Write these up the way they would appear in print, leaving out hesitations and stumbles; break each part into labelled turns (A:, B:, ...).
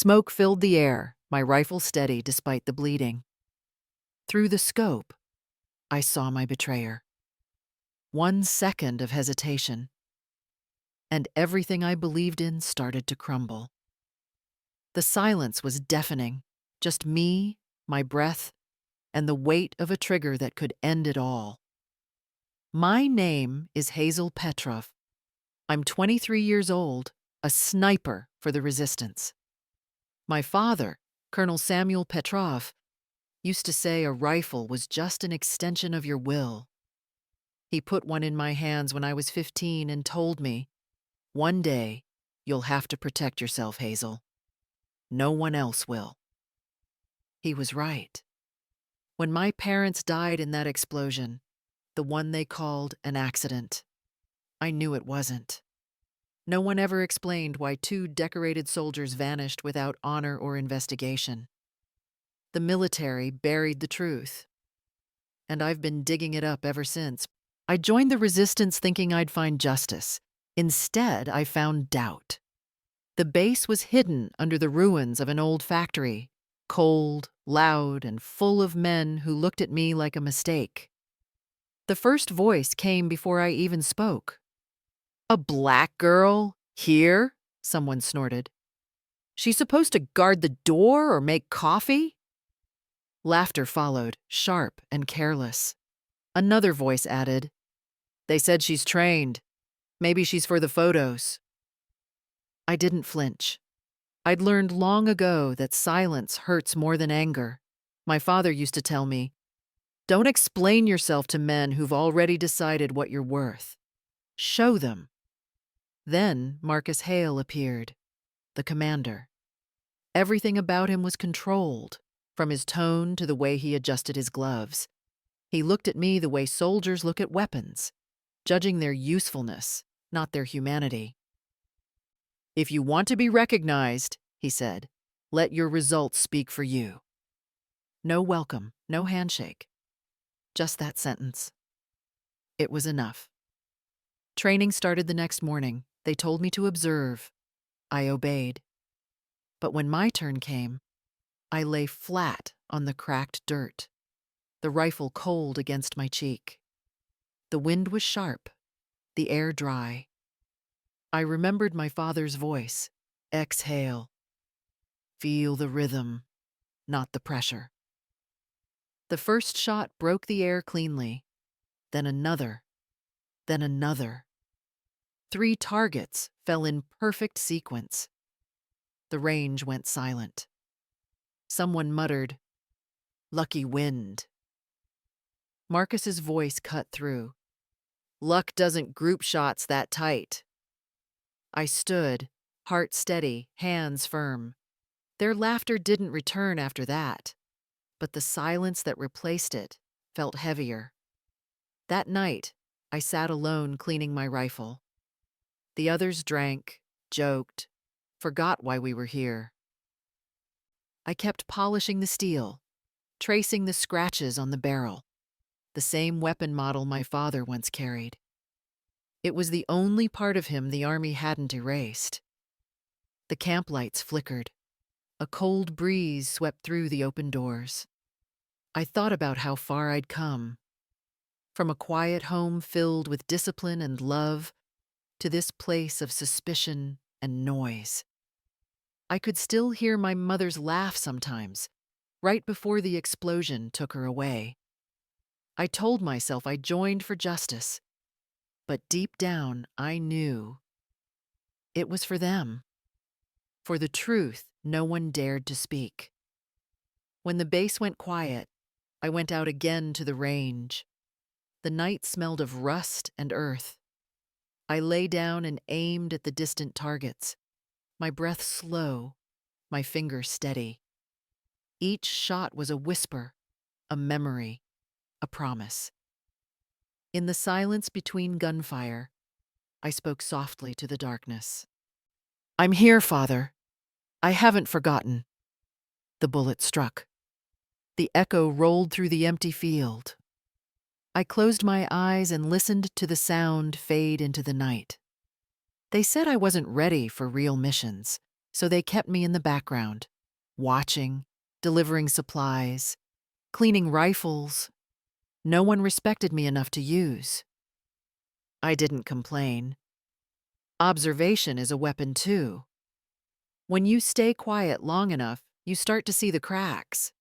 A: Smoke filled the air, my rifle steady despite the bleeding. Through the scope, I saw my betrayer. 1 second of hesitation, and everything I believed in started to crumble. The silence was deafening, just me, my breath, and the weight of a trigger that could end it all. My name is Hazel Petrov. I'm 23 years old, a sniper for the resistance. My father, Colonel Samuel Petrov, used to say a rifle was just an extension of your will. He put one in my hands when I was 15 and told me, "One day, you'll have to protect yourself, Hazel. No one else will." He was right. When my parents died in that explosion, the one they called an accident, I knew it wasn't. No one ever explained why 2 decorated soldiers vanished without honor or investigation. The military buried the truth, and I've been digging it up ever since. I joined the resistance thinking I'd find justice. Instead, I found doubt. The base was hidden under the ruins of an old factory, cold, loud, and full of men who looked at me like a mistake. The first voice came before I even spoke. "A black girl? Here?" someone snorted. "She's supposed to guard the door or make coffee?" Laughter followed, sharp and careless. Another voice added, "They said she's trained. Maybe she's for the photos." I didn't flinch. I'd learned long ago that silence hurts more than anger. My father used to tell me, "Don't explain yourself to men who've already decided what you're worth. Show them." Then Marcus Hale appeared, the commander. Everything about him was controlled, from his tone to the way he adjusted his gloves. He looked at me the way soldiers look at weapons, judging their usefulness, not their humanity. "If you want to be recognized," he said, "let your results speak for you." No welcome, no handshake. Just that sentence. It was enough. Training started the next morning. They told me to observe. I obeyed. But when my turn came, I lay flat on the cracked dirt, the rifle cold against my cheek. The wind was sharp, the air dry. I remembered my father's voice. "Exhale. Feel the rhythm, not the pressure." The first shot broke the air cleanly, then another, then another. 3 targets fell in perfect sequence. The range went silent. Someone muttered, "Lucky wind." Marcus's voice cut through. "Luck doesn't group shots that tight." I stood, heart steady, hands firm. Their laughter didn't return after that, but the silence that replaced it felt heavier. That night, I sat alone cleaning my rifle. The others drank, joked, forgot why we were here. I kept polishing the steel, tracing the scratches on the barrel, the same weapon model my father once carried. It was the only part of him the Army hadn't erased. The camp lights flickered. A cold breeze swept through the open doors. I thought about how far I'd come. From a quiet home filled with discipline and love to this place of suspicion and noise. I could still hear my mother's laugh sometimes, right before the explosion took her away. I told myself I joined for justice, but deep down I knew it was for them, for the truth no one dared to speak. When the base went quiet, I went out again to the range. The night smelled of rust and earth. I lay down and aimed at the distant targets, my breath slow, my fingers steady. Each shot was a whisper, a memory, a promise. In the silence between gunfire, I spoke softly to the darkness. "I'm here, Father. I haven't forgotten." The bullet struck. The echo rolled through the empty field. I closed my eyes and listened to the sound fade into the night. They said I wasn't ready for real missions, So they kept me in the background, watching, delivering supplies, cleaning rifles. No one respected me enough to use. I didn't complain. Observation is a weapon too. When you stay quiet long enough, you start to see the cracks.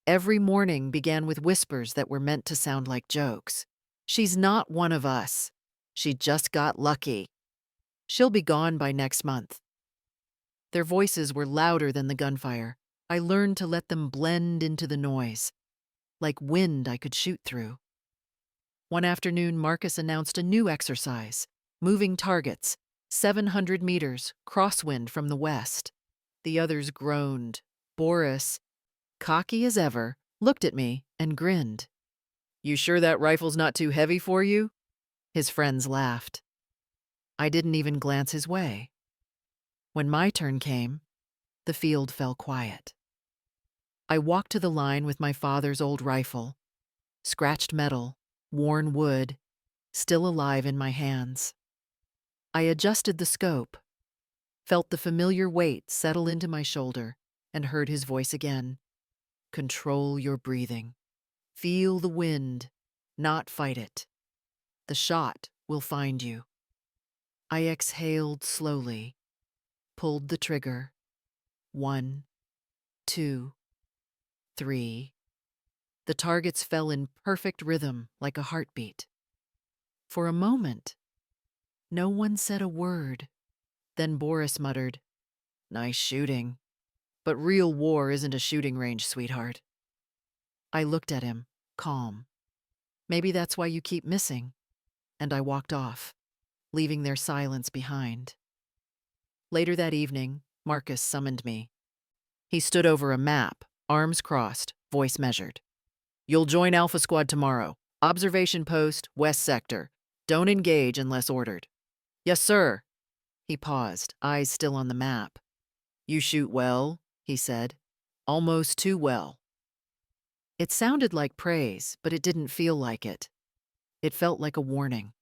A: Every morning began with whispers that were meant to sound like jokes. She's not one of us. She just got lucky. She'll be gone by next month. Their voices were louder than the gunfire. I learned to let them blend into the noise, like wind I could shoot through. One afternoon, Marcus announced a new exercise, moving targets, 700 meters, crosswind from the west. The others groaned. Boris, cocky as ever, looked at me and grinned. "You sure that rifle's not too heavy for you?" His friends laughed. I didn't even glance his way. When my turn came, the field fell quiet. I walked to the line with my father's old rifle, scratched metal, worn wood, still alive in my hands. I adjusted the scope, felt the familiar weight settle into my shoulder, and heard his voice again. "Control your breathing. Feel the wind, not fight it. The shot will find you." I exhaled slowly, pulled the trigger. 1, 2, 3. The targets fell in perfect rhythm like a heartbeat. For a moment, no one said a word. Then Boris muttered, "Nice shooting. But real war isn't a shooting range, sweetheart." I looked at him, calm. "Maybe that's why you keep missing." And I walked off, leaving their silence behind. Later that evening, Marcus summoned me. He stood over a map, arms crossed, voice measured. "You'll join Alpha Squad tomorrow. Observation post, West Sector. Don't engage unless ordered." "Yes, sir." He paused, eyes still on the map. "You shoot well," he said. "Almost too well." It sounded like praise, but it didn't feel like it. It felt like a warning.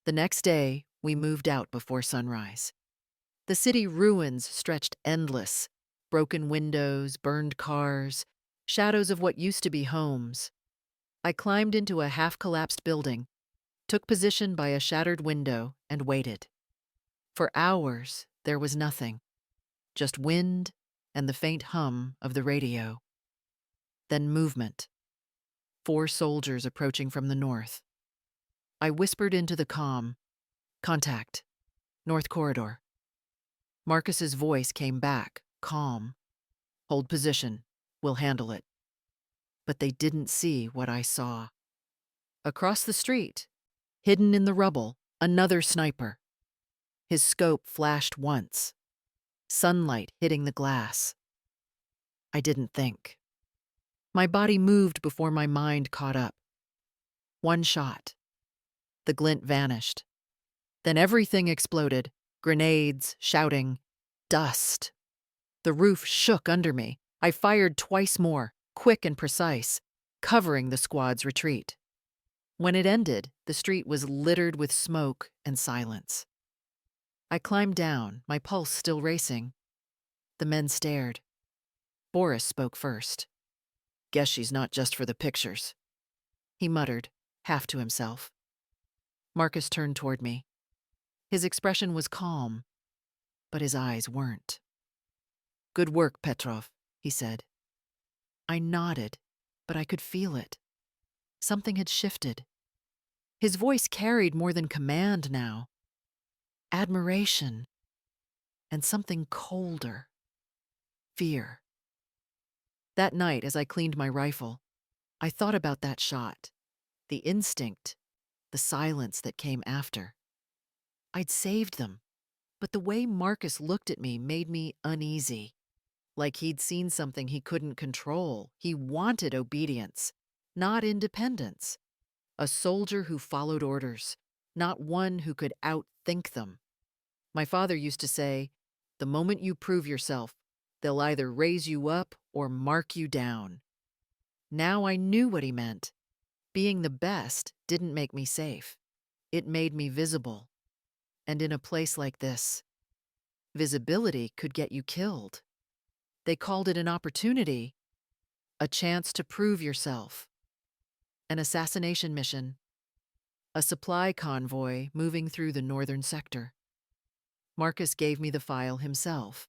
A: The next day, we moved out before sunrise. The city ruins stretched endless. Broken windows, burned cars, shadows of what used to be homes. I climbed into a half-collapsed building, took position by a shattered window, and waited. For hours, there was nothing. Just wind and the faint hum of the radio. Then movement. 4 soldiers approaching from the north. I whispered into the comm, "Contact. North corridor." Marcus's voice came back, calm. "Hold position. We'll handle it." But they didn't see what I saw. Across the street, hidden in the rubble, another sniper. His scope flashed once. Sunlight hitting the glass. I didn't think. My body moved before my mind caught up. One shot. The glint vanished. Then everything exploded. Grenades, shouting, dust. The roof shook under me. I fired twice more, quick and precise, covering the squad's retreat. When it ended, the street was littered with smoke and silence. I climbed down, my pulse still racing. The men stared. Boris spoke first. "Guess she's not just for the pictures," he muttered, half to himself. Marcus turned toward me. His expression was calm, but his eyes weren't. "Good work, Petrov," he said. I nodded, but I could feel it. Something had shifted. His voice carried more than command now. Admiration. And something colder. Fear. That night, as I cleaned my rifle, I thought about that shot. The instinct. The silence that came after. I'd saved them, but the way Marcus looked at me made me uneasy. Like he'd seen something he couldn't control. He wanted obedience, not independence. A soldier who followed orders, not one who could outthink them. My father used to say, "The moment you prove yourself, they'll either raise you up or mark you down." Now I knew what he meant. Being the best didn't make me safe. It made me visible. And in a place like this, Visibility could get you killed. They called it an opportunity, a chance to prove yourself. An assassination mission, a supply convoy moving through the northern sector. Marcus gave me the file himself,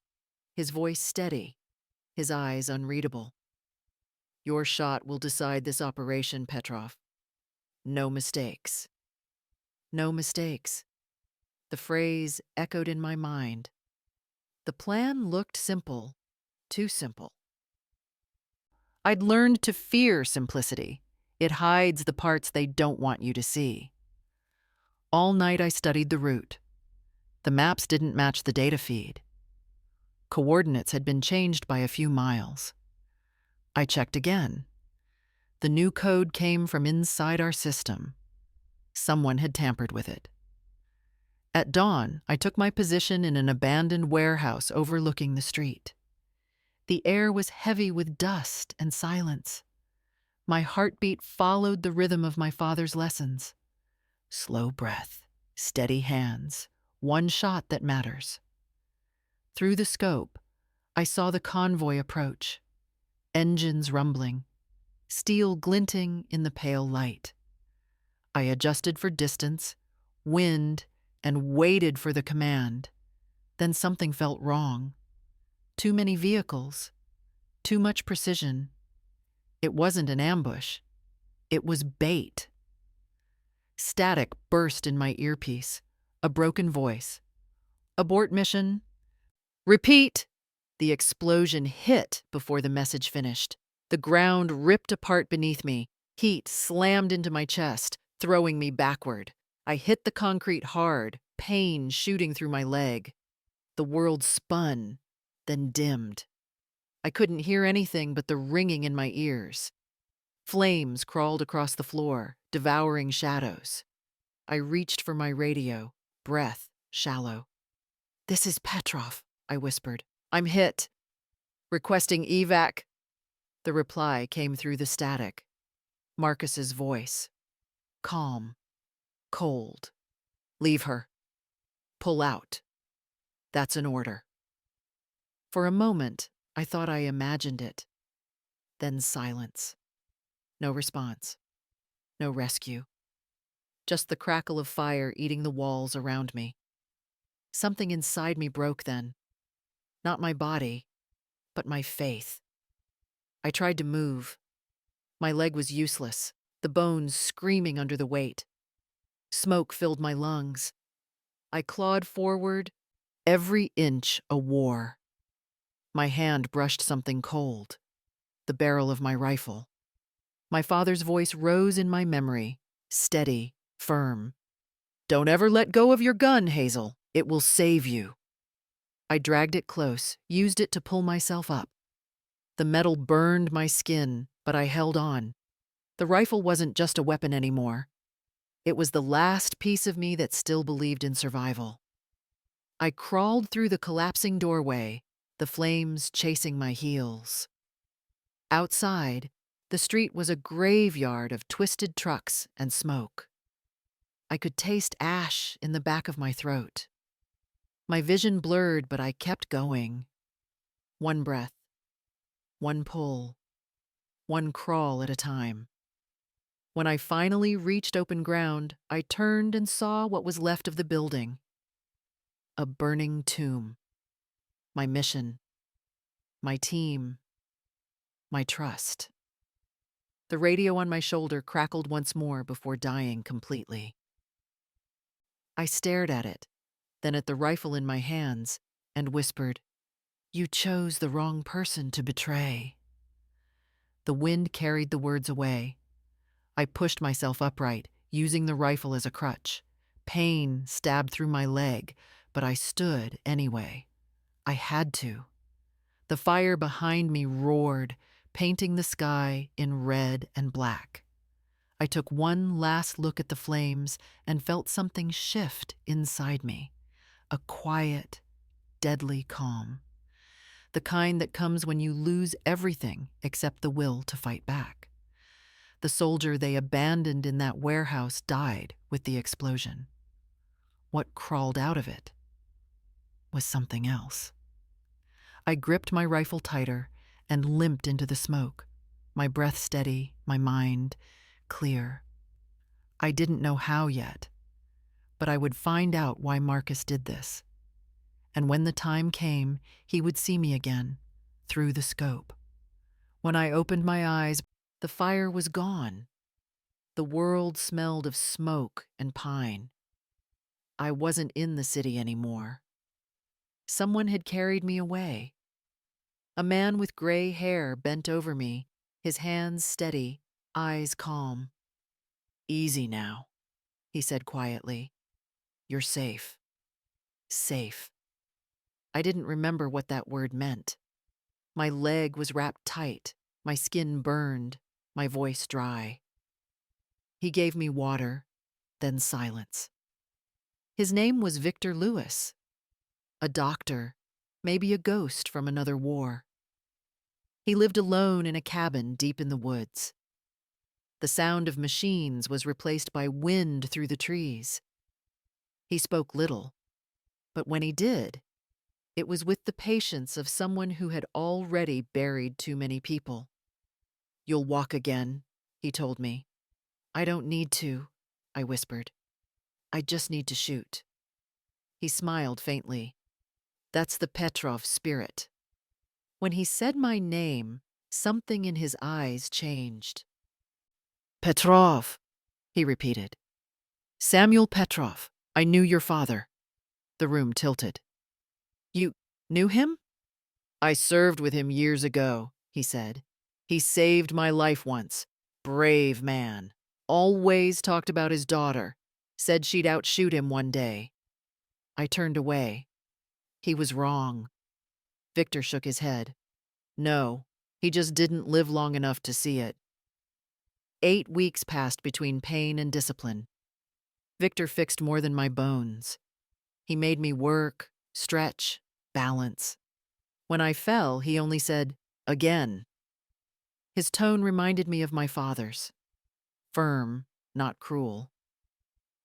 A: his voice steady, his eyes unreadable. Your shot will decide this operation, Petrov. No mistakes. No mistakes. The phrase echoed in my mind. The plan looked simple, too simple. I'd learned to fear simplicity. It hides the parts they don't want you to see. All night I studied the route. The maps didn't match the data feed. Coordinates had been changed by a few miles. I checked again. The new code came from inside our system. Someone had tampered with it. At dawn, I took my position in an abandoned warehouse overlooking the street. The air was heavy with dust and silence. My heartbeat followed the rhythm of my father's lessons. Slow breath, steady hands, one shot that matters. Through the scope, I saw the convoy approach, engines rumbling, steel glinting in the pale light. I adjusted for distance, wind, and waited for the command. Then something felt wrong. Too many vehicles, too much precision. It wasn't an ambush. It was bait. Static burst in my earpiece, a broken voice. Abort mission. Repeat! The explosion hit before the message finished. The ground ripped apart beneath me. Heat slammed into my chest, throwing me backward. I hit the concrete hard, pain shooting through my leg. The world spun, then dimmed. I couldn't hear anything but the ringing in my ears. Flames crawled across the floor, devouring shadows. I reached for my radio, breath shallow. "This is Petrov," I whispered. "I'm hit. Requesting evac." The reply came through the static. Marcus's voice. Calm. Cold. "Leave her. Pull out. That's an order." For a moment, I thought I imagined it. Then silence. No response. No rescue. Just the crackle of fire eating the walls around me. Something inside me broke then. Not my body, but my faith. I tried to move. My leg was useless, the bones screaming under the weight. Smoke filled my lungs. I clawed forward, every inch a war. My hand brushed something cold, the barrel of my rifle. My father's voice rose in my memory, steady, firm. "Don't ever let go of your gun, Hazel. It will save you." I dragged it close, used it to pull myself up. The metal burned my skin, but I held on. The rifle wasn't just a weapon anymore. It was the last piece of me that still believed in survival. I crawled through the collapsing doorway, the flames chasing my heels. Outside, the street was a graveyard of twisted trucks and smoke. I could taste ash in the back of my throat. My vision blurred, but I kept going. One breath, one pull, one crawl at a time. When I finally reached open ground, I turned and saw what was left of the building. A burning tomb. My mission. My team. My trust. The radio on my shoulder crackled once more before dying completely. I stared at it, then at the rifle in my hands, and whispered, "You chose the wrong person to betray." The wind carried the words away. I pushed myself upright, using the rifle as a crutch. Pain stabbed through my leg, but I stood anyway. I had to. The fire behind me roared, painting the sky in red and black. I took one last look at the flames and felt something shift inside me. A quiet, deadly calm. The kind that comes when you lose everything except the will to fight back. The soldier they abandoned in that warehouse died with the explosion. What crawled out of it? was something else. I gripped my rifle tighter and limped into the smoke, my breath steady, my mind clear. I didn't know how yet, but I would find out why Marcus did this. And when the time came, he would see me again, through the scope. When I opened my eyes, the fire was gone. The world smelled of smoke and pine. I wasn't in the city anymore. Someone had carried me away. A man with gray hair bent over me, his hands steady, eyes calm. "Easy now," he said quietly. "You're safe." Safe. I didn't remember what that word meant. My leg was wrapped tight, my skin burned, my voice dry. He gave me water, then silence. His name was Victor Lewis, a doctor, maybe a ghost from another war. He lived alone in a cabin deep in the woods. The sound of machines was replaced by wind through the trees. He spoke little, but when he did, it was with the patience of someone who had already buried too many people. "You'll walk again," he told me. "I don't need to," I whispered. "I just need to shoot." He smiled faintly. "That's the Petrov spirit." When he said my name, something in his eyes changed. "Petrov," he repeated. "Samuel Petrov. I knew your father." The room tilted. "You knew him?" "I served with him years ago," he said. "He saved my life once. Brave man. Always talked about his daughter. Said she'd outshoot him one day." I turned away. He was wrong. Victor shook his head. "No, he just didn't live long enough to see it." 8 weeks passed between pain and discipline. Victor fixed more than my bones. He made me work, stretch, balance. When I fell, he only said, "Again." His tone reminded me of my father's. Firm, not cruel.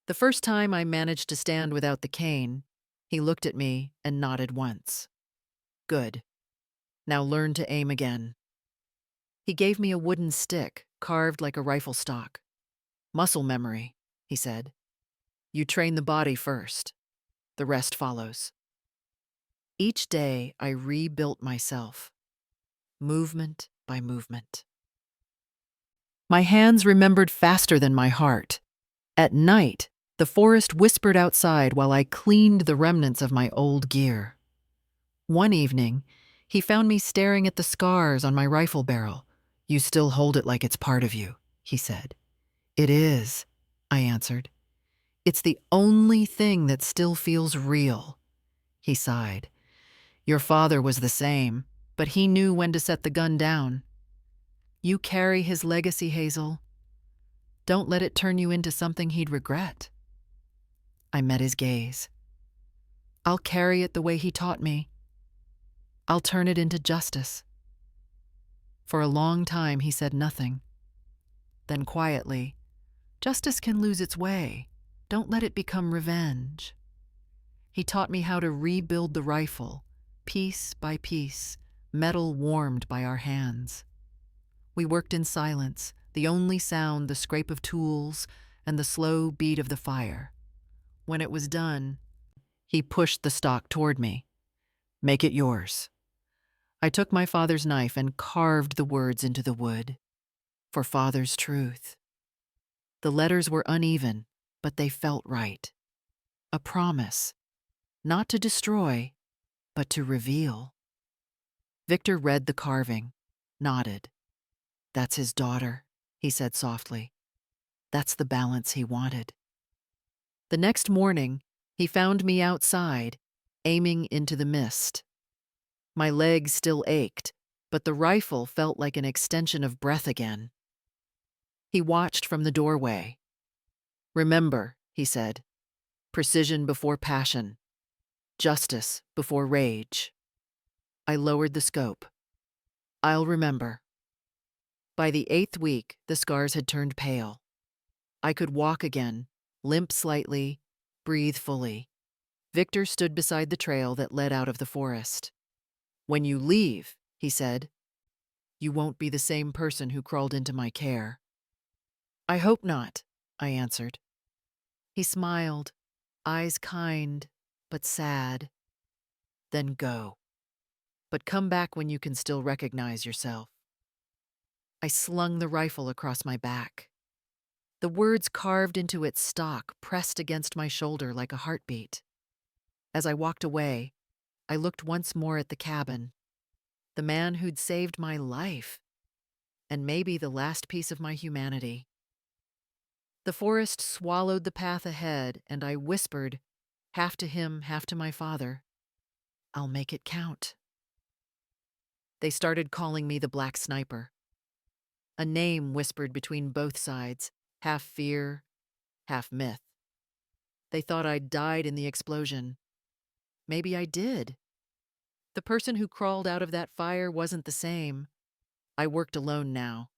A: The first time I managed to stand without the cane, he looked at me and nodded once. "Good. Now learn to aim again." He gave me a wooden stick carved like a rifle stock. "Muscle memory," he said. "You train the body first. The rest follows." Each day I rebuilt myself, movement by movement. My hands remembered faster than my heart. At night, the forest whispered outside while I cleaned the remnants of my old gear. One evening, he found me staring at the scars on my rifle barrel. "You still hold it like it's part of you," he said. "It is," I answered. "It's the only thing that still feels real." He sighed. "Your father was the same, but he knew when to set the gun down. You carry his legacy, Hazel. Don't let it turn you into something he'd regret." I met his gaze. "I'll carry it the way he taught me. I'll turn it into justice." For a long time he said nothing. Then quietly, "Justice can lose its way. Don't let it become revenge." He taught me how to rebuild the rifle, piece by piece, metal warmed by our hands. We worked in silence, the only sound the scrape of tools and the slow beat of the fire. When it was done, he pushed the stock toward me. "Make it yours." I took my father's knife and carved the words into the wood. "For father's truth." The letters were uneven, but they felt right. A promise, not to destroy, but to reveal. Victor read the carving, nodded. "That's his daughter," he said softly. "That's the balance he wanted." The next morning, he found me outside, aiming into the mist. My legs still ached, but the rifle felt like an extension of breath again. He watched from the doorway. "Remember," he said, "precision before passion, justice before rage." I lowered the scope. "I'll remember." By the 8th week, the scars had turned pale. I could walk again, limp slightly, breathe fully. Victor stood beside the trail that led out of the forest. "When you leave," he said, "you won't be the same person who crawled into my care." "I hope not," I answered. He smiled, eyes kind but sad. "Then go. But come back when you can still recognize yourself." I slung the rifle across my back. The words carved into its stock pressed against my shoulder like a heartbeat. As I walked away, I looked once more at the cabin, the man who'd saved my life, and maybe the last piece of my humanity. The forest swallowed the path ahead, and I whispered, half to him, half to my father, "I'll make it count." They started calling me the Black Sniper, a name whispered between both sides, half fear, half myth. They thought I'd died in the explosion. Maybe I did. The person who crawled out of that fire wasn't the same. I worked alone now.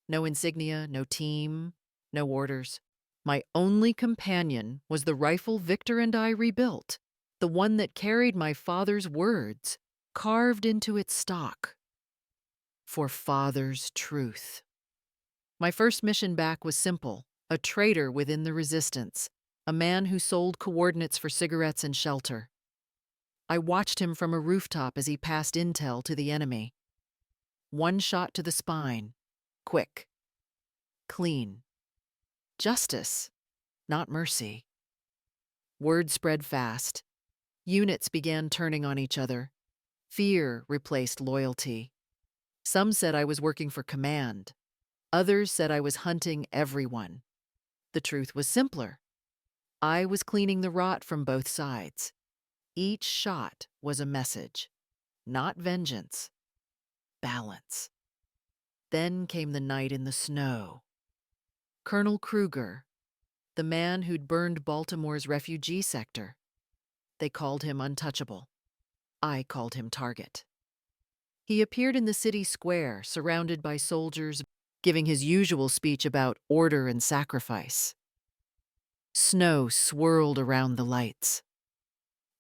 A: No insignia, no team, no orders. My only companion was the rifle Victor and I rebuilt, the one that carried my father's words, carved into its stock. For father's truth. My first mission back was simple: a traitor within the resistance, a man who sold coordinates for cigarettes and shelter. I watched him from a rooftop as he passed intel to the enemy. One shot to the spine. Quick. Clean. Justice, not mercy. Word spread fast. Units began turning on each other. Fear replaced loyalty. Some said I was working for command. Others said I was hunting everyone. The truth was simpler. I was cleaning the rot from both sides. Each shot was a message. Not vengeance. Balance. Then came the night in the snow. Colonel Kruger, the man who'd burned Baltimore's refugee sector. They called him untouchable. I called him target. He appeared in the city square, surrounded by soldiers, giving his usual speech about order and sacrifice. Snow swirled around the lights.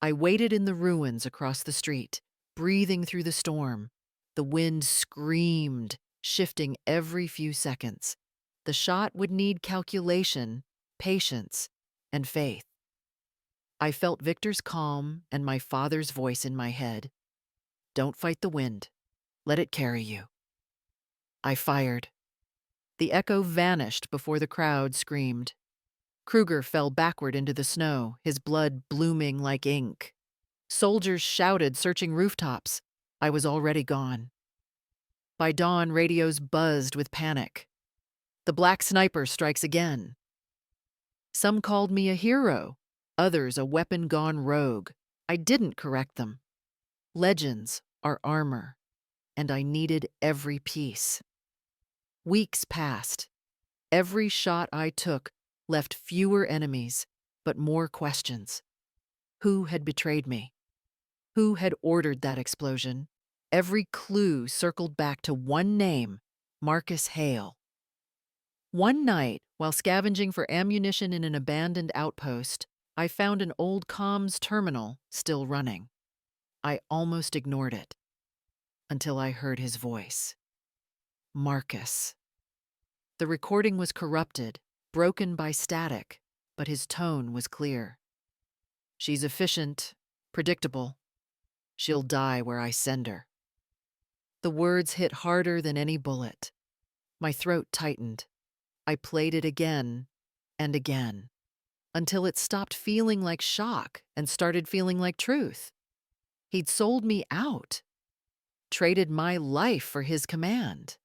A: I waited in the ruins across the street, breathing through the storm. The wind screamed, shifting every few seconds. The shot would need calculation, patience, and faith. I felt Victor's calm and my father's voice in my head. "Don't fight the wind. Let it carry you." I fired. The echo vanished before the crowd screamed. Kruger fell backward into the snow, his blood blooming like ink. Soldiers shouted, searching rooftops. I was already gone. By dawn, radios buzzed with panic. "The Black Sniper strikes again." Some called me a hero, others a weapon-gone rogue. I didn't correct them. Legends are armor, and I needed every piece. Weeks passed. Every shot I took left fewer enemies, but more questions. Who had betrayed me? Who had ordered that explosion? Every clue circled back to one name: Marcus Hale. One night, while scavenging for ammunition in an abandoned outpost, I found an old comms terminal still running. I almost ignored it, until I heard his voice. Marcus. The recording was corrupted, broken by static, but his tone was clear. "She's efficient, predictable. She'll die where I send her." The words hit harder than any bullet. My throat tightened. I played it again and again, until it stopped feeling like shock and started feeling like truth. He'd sold me out, traded my life for his command.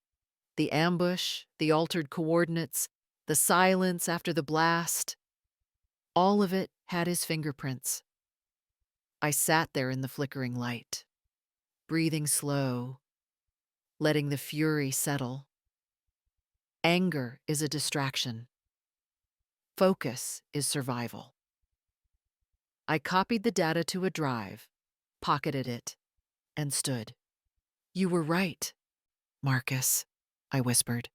A: The ambush, the altered coordinates, the silence after the blast, all of it had his fingerprints. I sat there in the flickering light, breathing slow, letting the fury settle. Anger is a distraction. Focus is survival. I copied the data to a drive, pocketed it, and stood. "You were right, Marcus," I whispered.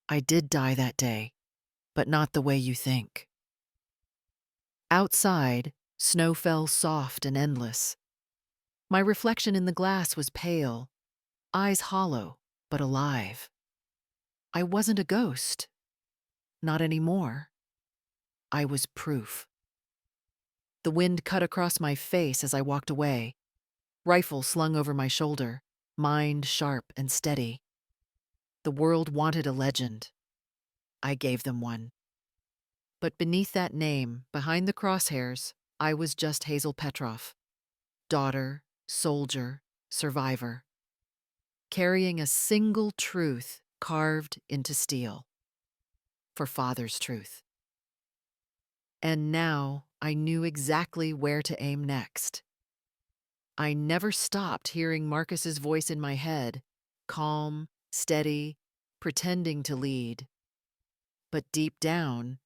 A: "I did die that day, but not the way you think." Outside, Snow fell soft and endless. My reflection in the glass was pale, eyes hollow, but alive. I wasn't a ghost. Not anymore. I was proof. The wind cut across my face as I walked away, rifle slung over my shoulder, mind sharp and steady. The world wanted a legend. I gave them one. But beneath that name, behind the crosshairs, I was just Hazel Petrov, daughter, soldier, survivor, carrying a single truth carved into steel. For Father's truth. And now I knew exactly where to aim next. I never stopped hearing Marcus's voice in my head, calm, steady, pretending to lead. But deep down,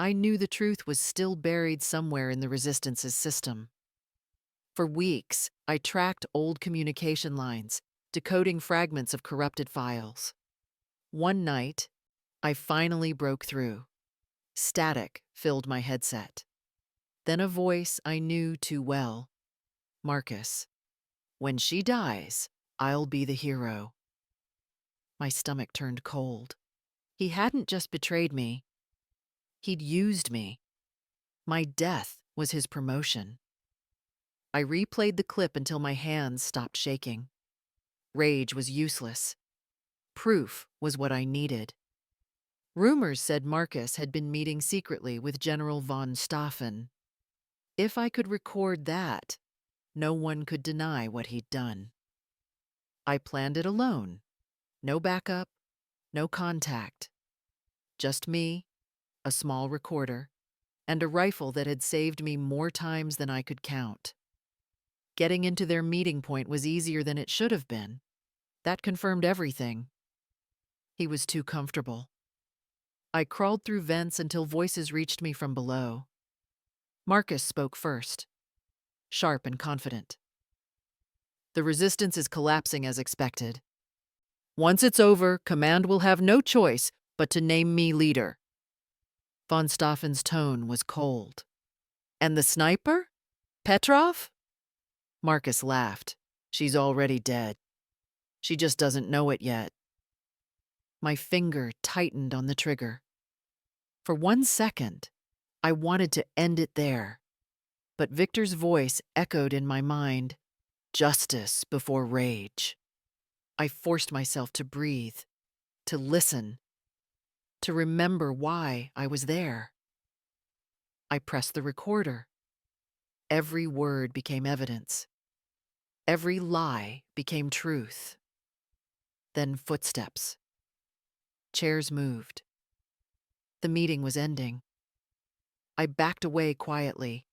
A: I knew the truth was still buried somewhere in the Resistance's system. For weeks, I tracked old communication lines, decoding fragments of corrupted files. One night, I finally broke through. Static filled my headset. Then a voice I knew too well. Marcus, when she dies, I'll be the hero. My stomach turned cold. He hadn't just betrayed me. He'd used me. My death was his promotion. I replayed the clip until my hands stopped shaking. Rage was useless. Proof was what I needed. Rumors said Marcus had been meeting secretly with General von Stauffen. If I could record that, no one could deny what he'd done. I planned it alone. No backup, no contact. Just me, a small recorder, and a rifle that had saved me more times than I could count. Getting into their meeting point was easier than it should have been. That confirmed everything. He was too comfortable. I crawled through vents until voices reached me from below. Marcus spoke first, sharp and confident. The resistance is collapsing as expected. Once it's over, command will have no choice but to name me leader. Von Staufen's tone was cold. And the sniper? Petrov? Marcus laughed. She's already dead. She just doesn't know it yet. My finger tightened on the trigger. For 1 second, I wanted to end it there. But Victor's voice echoed in my mind, justice before rage. I forced myself to breathe, to listen, to remember why I was there. I pressed the recorder. Every word became evidence. Every lie became truth. Then footsteps. Chairs moved. The meeting was ending. I backed away quietly,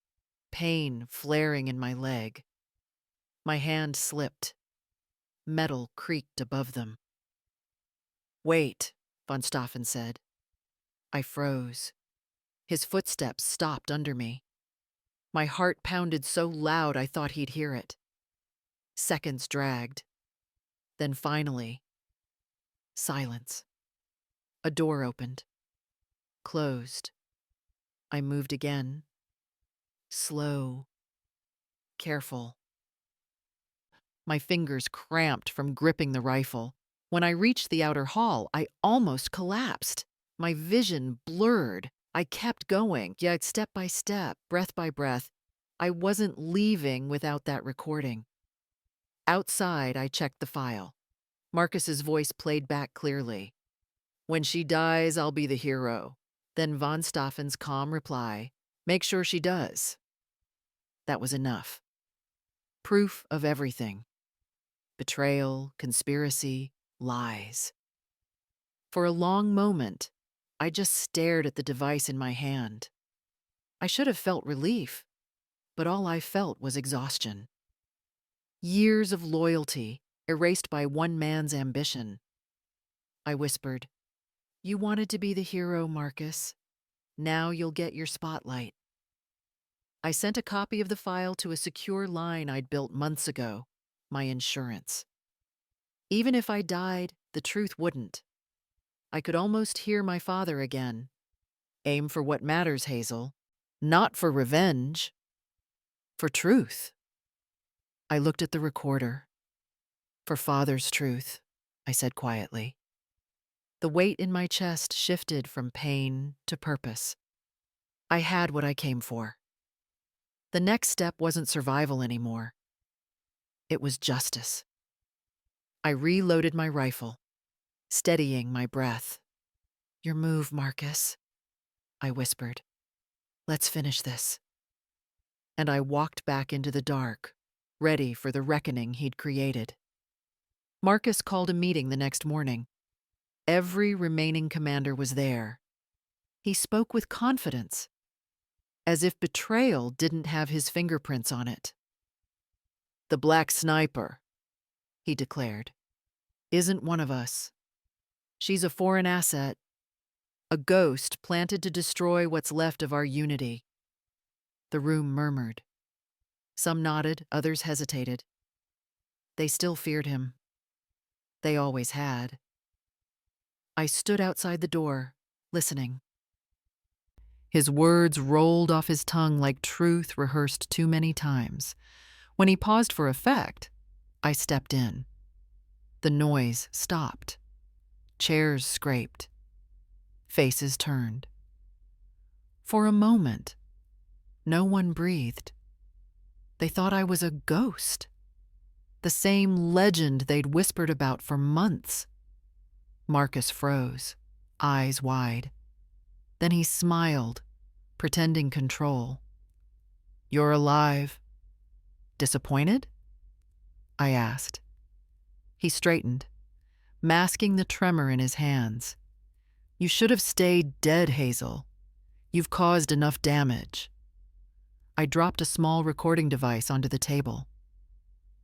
A: pain flaring in my leg. My hand slipped. Metal creaked above them. Wait, von Stauffen said. I froze. His footsteps stopped under me. My heart pounded so loud I thought he'd hear it. Seconds dragged. Then finally, silence. A door opened. Closed. I moved again. Slow. Careful. My fingers cramped from gripping the rifle. When I reached the outer hall, I almost collapsed. My vision blurred. I kept going, yet step by step, breath by breath. I wasn't leaving without that recording. Outside, I checked the file. Marcus's voice played back clearly. When she dies, I'll be the hero. Then von Staufen's calm reply, make sure she does. That was enough. Proof of everything. Betrayal, conspiracy, lies. For a long moment, I just stared at the device in my hand. I should have felt relief, but all I felt was exhaustion. Years of loyalty erased by one man's ambition. I whispered, "You wanted to be the hero, Marcus. Now you'll get your spotlight." I sent a copy of the file to a secure line I'd built months ago, my insurance. Even if I died, the truth wouldn't. I could almost hear my father again. Aim for what matters, Hazel. Not for revenge. For truth. I looked at the recorder. For Father's truth, I said quietly. The weight in my chest shifted from pain to purpose. I had what I came for. The next step wasn't survival anymore. It was justice. I reloaded my rifle, steadying my breath. Your move, Marcus, I whispered. Let's finish this. And I walked back into the dark, ready for the reckoning he'd created. Marcus called a meeting the next morning. Every remaining commander was there. He spoke with confidence, as if betrayal didn't have his fingerprints on it. The black sniper, he declared, isn't one of us. She's a foreign asset, a ghost planted to destroy what's left of our unity. The room murmured. Some nodded, others hesitated. They still feared him. They always had. I stood outside the door, listening. His words rolled off his tongue like truth rehearsed too many times. When he paused for effect, I stepped in. The noise stopped. Chairs scraped. Faces turned. For a moment, no one breathed. They thought I was a ghost. The same legend they'd whispered about for months. Marcus froze, eyes wide. Then he smiled, pretending control. You're alive. Disappointed? I asked. He straightened, masking the tremor in his hands. You should have stayed dead, Hazel. You've caused enough damage. I dropped a small recording device onto the table.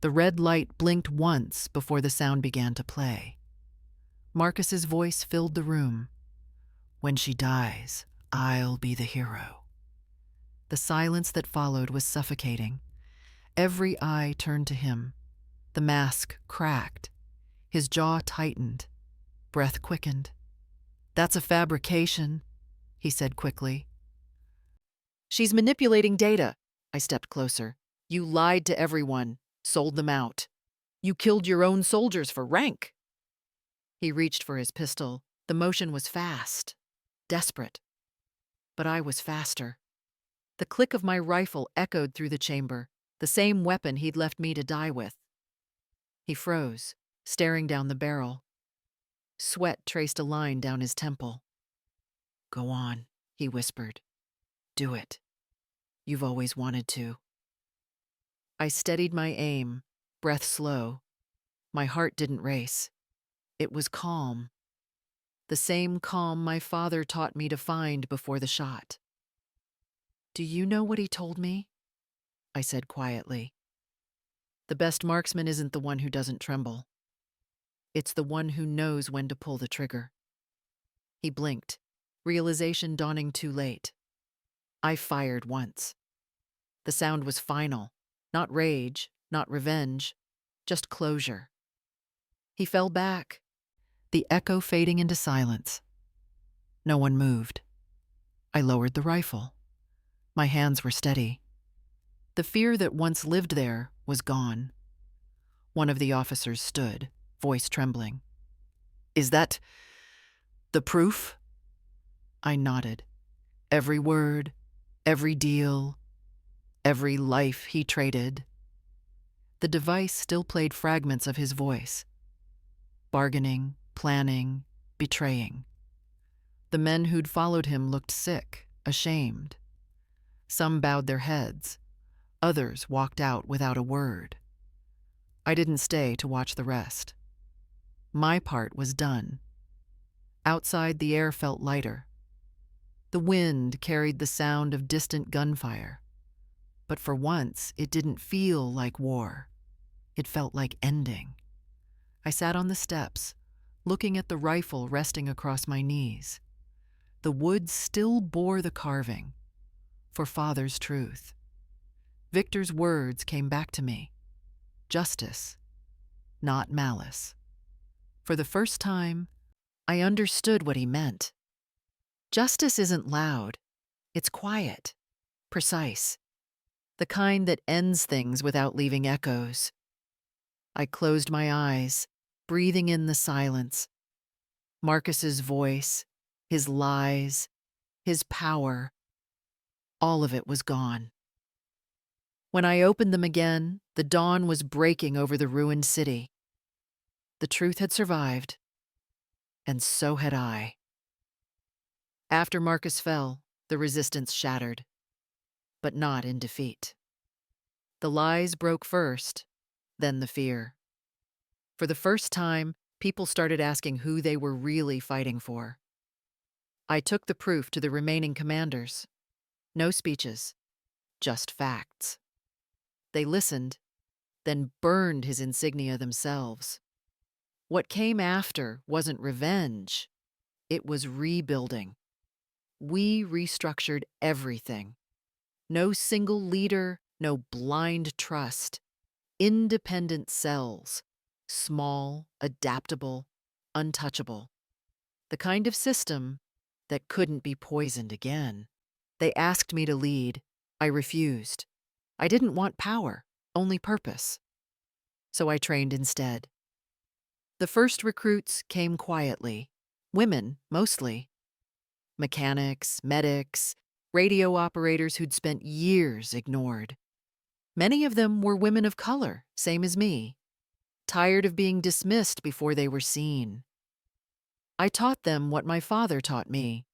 A: The red light blinked once before the sound began to play. Marcus's voice filled the room. When she dies, I'll be the hero. The silence that followed was suffocating. Every eye turned to him. The mask cracked. His jaw tightened. Breath quickened. That's a fabrication, he said quickly. She's manipulating data. I stepped closer. You lied to everyone, sold them out. You killed your own soldiers for rank. He reached for his pistol. The motion was fast, desperate. But I was faster. The click of my rifle echoed through the chamber, the same weapon he'd left me to die with. He froze, staring down the barrel. Sweat traced a line down his temple. Go on, he whispered. Do it. You've always wanted to. I steadied my aim, breath slow. My heart didn't race. It was calm. The same calm my father taught me to find before the shot. Do you know what he told me? I said quietly. The best marksman isn't the one who doesn't tremble. It's the one who knows when to pull the trigger. He blinked, realization dawning too late. I fired once. The sound was final, not rage, not revenge, just closure. He fell back, the echo fading into silence. No one moved. I lowered the rifle. My hands were steady. The fear that once lived there was gone. One of the officers stood, voice trembling. Is that the proof? I nodded. Every word, every deal, every life he traded. The device still played fragments of his voice. Bargaining, planning, betraying. The men who'd followed him looked sick, ashamed. Some bowed their heads. Others walked out without a word. I didn't stay to watch the rest. My part was done. Outside, the air felt lighter. The wind carried the sound of distant gunfire. But for once, it didn't feel like war. It felt like ending. I sat on the steps, looking at the rifle resting across my knees. The wood still bore the carving. For Father's truth. Victor's words came back to me. Justice, not malice. For the first time, I understood what he meant. Justice isn't loud. It's quiet, precise. the kind that ends things without leaving echoes. I closed my eyes, breathing in the silence. Marcus's voice, his lies, his power, all of it was gone. When I opened them again, the dawn was breaking over the ruined city. The truth had survived, and so had I. After Marcus fell, the resistance shattered, but not in defeat. The lies broke first, then the fear. For the first time, people started asking who they were really fighting for. I took the proof to the remaining commanders. No speeches, just facts. They listened, then burned his insignia themselves. What came after wasn't revenge, it was rebuilding. We restructured everything. No single leader, no blind trust. Independent cells, small, adaptable, untouchable. The kind of system that couldn't be poisoned again. They asked me to lead. I refused. I didn't want power, only purpose. So I trained instead. The first recruits came quietly. Women, mostly. Mechanics, medics, radio operators who'd spent years ignored. Many of them were women of color, same as me, tired of being dismissed before they were seen. I taught them what my father taught me: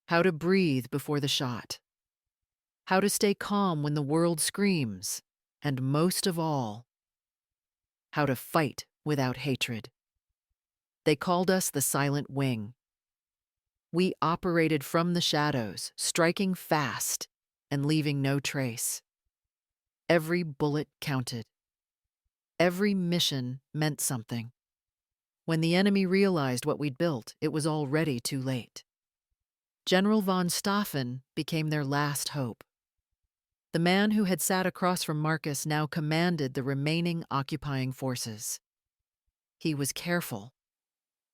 A: how to breathe before the shot, how to stay calm when the world screams, and most of all, how to fight without hatred. They called us the Silent Wing. We operated from the shadows, striking fast and leaving no trace. Every bullet counted. Every mission meant something. When the enemy realized what we'd built, it was already too late. General von Stauffen became their last hope. The man who had sat across from Marcus now commanded the remaining occupying forces. He was careful,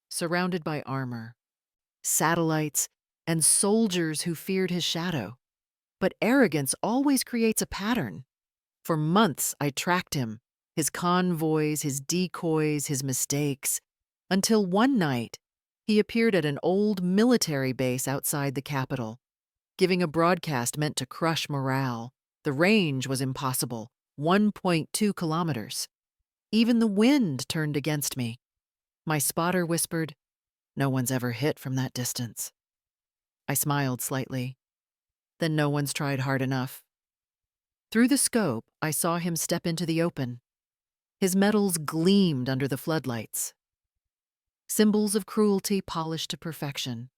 A: surrounded by armor, satellites, and soldiers who feared his shadow. But arrogance always creates a pattern. For months I tracked him, his convoys, his decoys, his mistakes, until one night he appeared at an old military base outside the capital, giving a broadcast meant to crush morale. The range was impossible, 1.2 kilometers. Even the wind turned against me. My spotter whispered, "No one's ever hit from that distance." I smiled slightly. Then no one's tried hard enough. Through the scope, I saw him step into the open. His metals gleamed under the floodlights. Symbols of cruelty polished to perfection.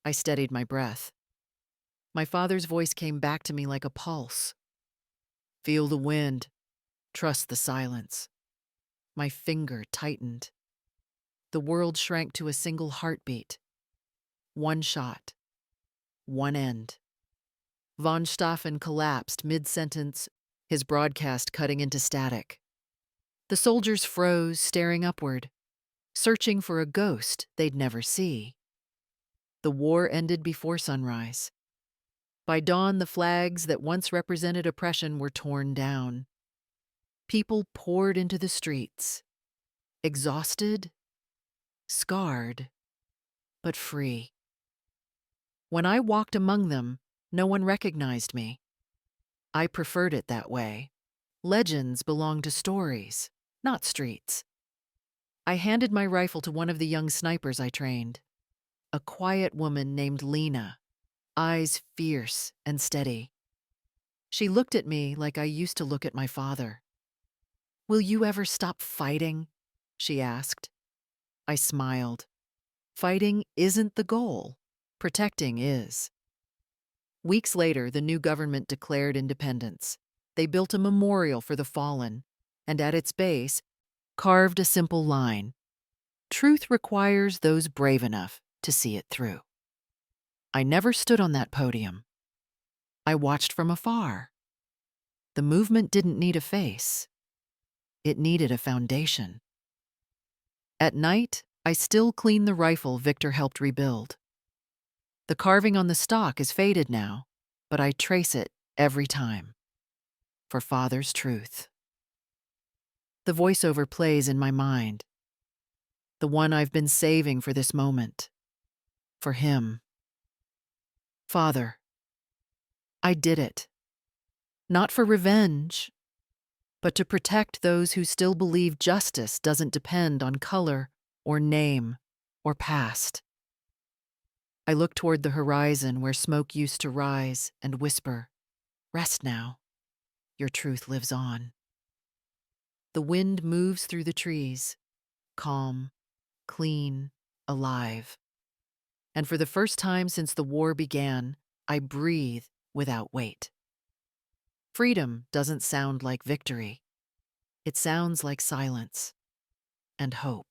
A: I steadied my breath. My father's voice came back to me like a pulse. "Feel the wind. Trust the silence." My finger tightened. The world shrank to a single heartbeat. One shot. One end. Von Stauffen collapsed mid-sentence, his broadcast cutting into static. The soldiers froze, staring upward, searching for a ghost they'd never see. The war ended before sunrise. By dawn, the flags that once represented oppression were torn down. People poured into the streets, exhausted, scarred, but free. When I walked among them, no one recognized me. I preferred it that way. Legends belong to stories, not streets. I handed my rifle to one of the young snipers I trained, a quiet woman named Lena, eyes fierce and steady. She looked at me like I used to look at my father. "Will you ever stop fighting?" she asked. I smiled. Fighting isn't the goal. Protecting is. Weeks later, the new government declared independence. They built a memorial for the fallen, and at its base, carved a simple line: "Truth requires those brave enough to see it through." I never stood on that podium. I watched from afar. The movement didn't need a face. It needed a foundation. At night, I still clean the rifle Victor helped rebuild. The carving on the stock is faded now, but I trace it every time. for Father's truth. The voiceover plays in my mind, the one I've been saving for this moment, for him. Father, I did it. Not for revenge, but to protect those who still believe justice doesn't depend on color or name or past. I look toward the horizon where smoke used to rise and whisper, "Rest now, your truth lives on." The wind moves through the trees, calm, clean, alive. And for the first time since the war began, I breathe without weight. Freedom doesn't sound like victory. It sounds like silence and hope.